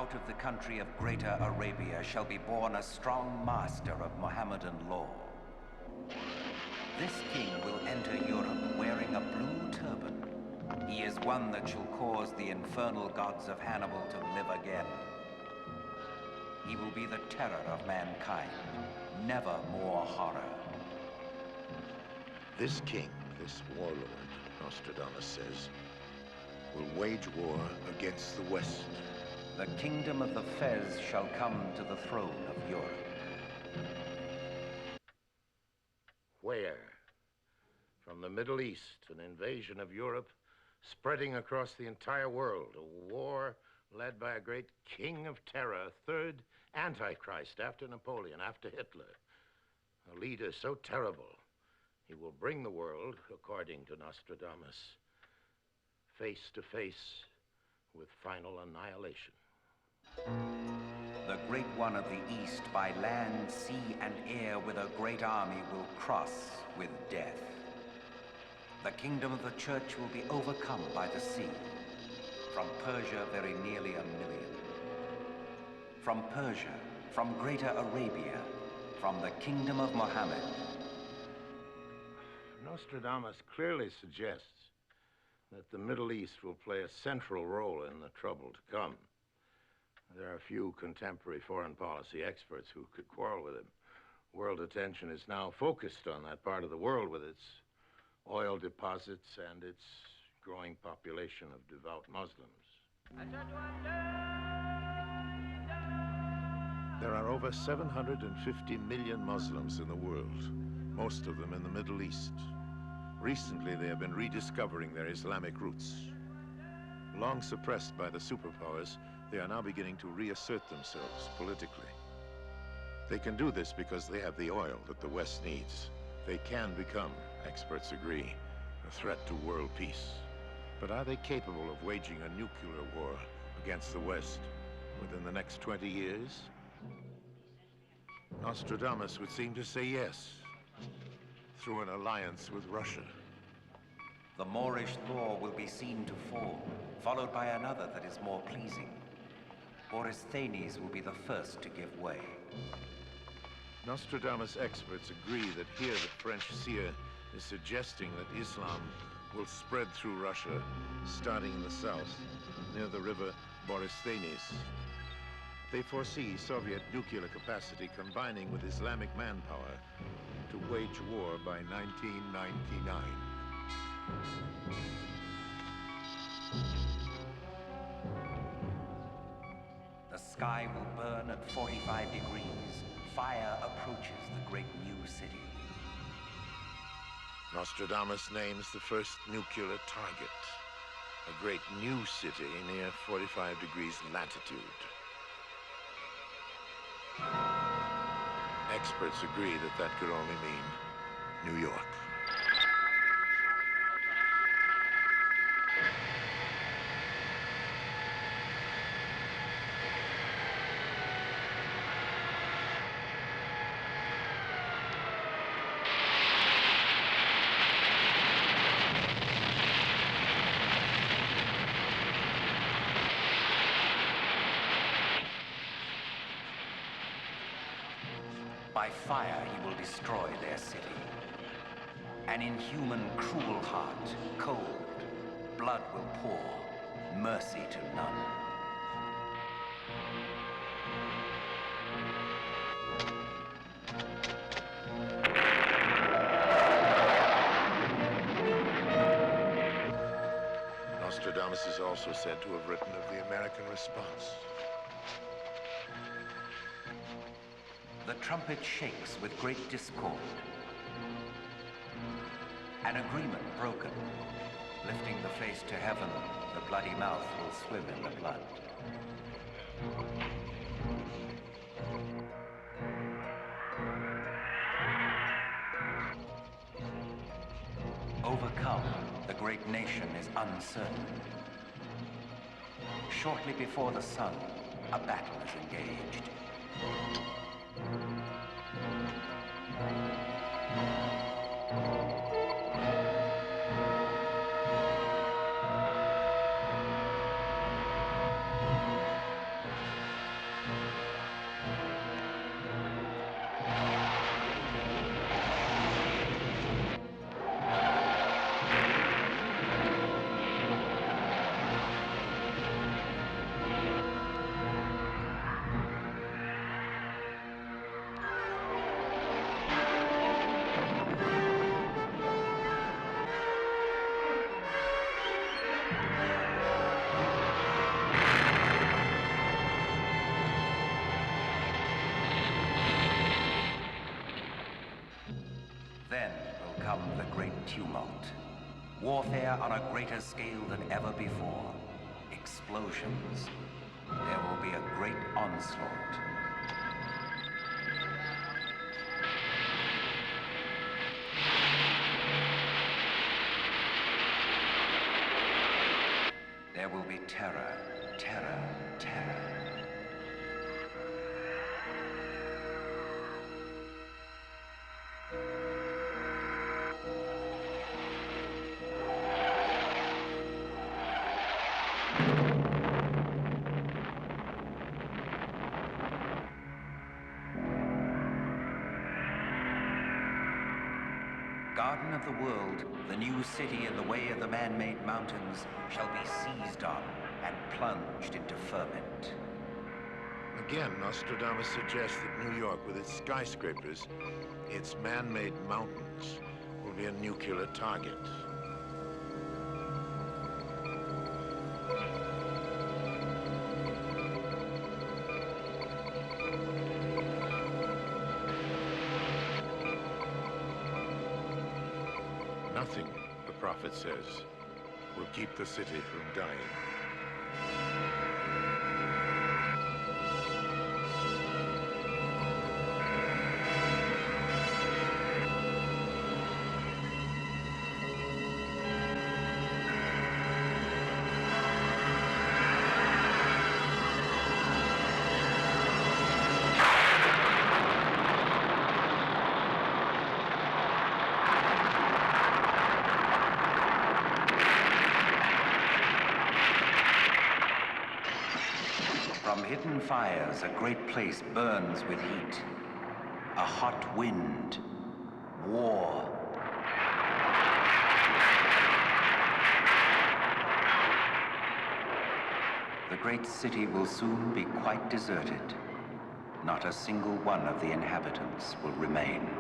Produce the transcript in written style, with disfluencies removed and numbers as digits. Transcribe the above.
Out of the country of Greater Arabia shall be born a strong master of Mohammedan law. This king will enter Europe wearing a blue turban. He is one that shall cause the infernal gods of Hannibal to live again. He will be the terror of mankind, never more horror. This king, this warlord, Nostradamus says, will wage war against the West. The kingdom of the Fez shall come to the throne of Europe. Where? From the Middle East, an invasion of Europe, spreading across the entire world, a war led by a great king of terror, a third Antichrist after Napoleon, after Hitler. A leader so terrible, he will bring the world, according to Nostradamus, face to face with final annihilation. The great one of the East by land, sea, and air with a great army will cross with death. The kingdom of the church will be overcome by the sea. From Persia, very nearly 1 million. From Persia, from Greater Arabia, from the kingdom of Mohammed. Nostradamus clearly suggests that the Middle East will play a central role in the trouble to come. There are few contemporary foreign policy experts who could quarrel with him. World attention is now focused on that part of the world with its oil deposits and its growing population of devout Muslims. There are over 750 million Muslims in the world, most of them in the Middle East. Recently, they have been rediscovering their Islamic roots. Long suppressed by the superpowers, they are now beginning to reassert themselves politically. They can do this because they have the oil that the West needs. They can become, experts agree, a threat to world peace. But are they capable of waging a nuclear war against the West within the next 20 years? Nostradamus would seem to say yes, through an alliance with Russia. The Moorish law will be seen to fall, followed by another that is more pleasing. Oristhanes will be the first to give way. Nostradamus experts agree that here the French seer is suggesting that Islam will spread through Russia, starting in the south, near the river Borysthenes. They foresee Soviet nuclear capacity combining with Islamic manpower to wage war by 1999. The sky will burn at 45 degrees. Fire approaches the great new city. Nostradamus names the first nuclear target, a great new city near 45 degrees latitude. Experts agree that that could only mean New York. By fire he will destroy their city. An inhuman, cruel heart, cold, blood will pour, mercy to none. Nostradamus is also said to have written of the American response. The trumpet shakes with great discord. An agreement broken. Lifting the face to heaven, the bloody mouth will swim in the blood. Overcome, the great nation is uncertain. Shortly before the sun, a battle is engaged. tumult. Warfare on a greater scale than ever before. Explosions. There will be a great onslaught. There will be terror, terror, terror. Garden of the World, the new city in the way of the man-made mountains, shall be seized on and plunged into ferment. Again, Nostradamus suggests that New York, with its skyscrapers, its man-made mountains, will be a nuclear target. Nothing, the prophet says, will keep the city from dying. From hidden fires, a great place burns with heat. A hot wind. War. The great city will soon be quite deserted. Not a single one of the inhabitants will remain.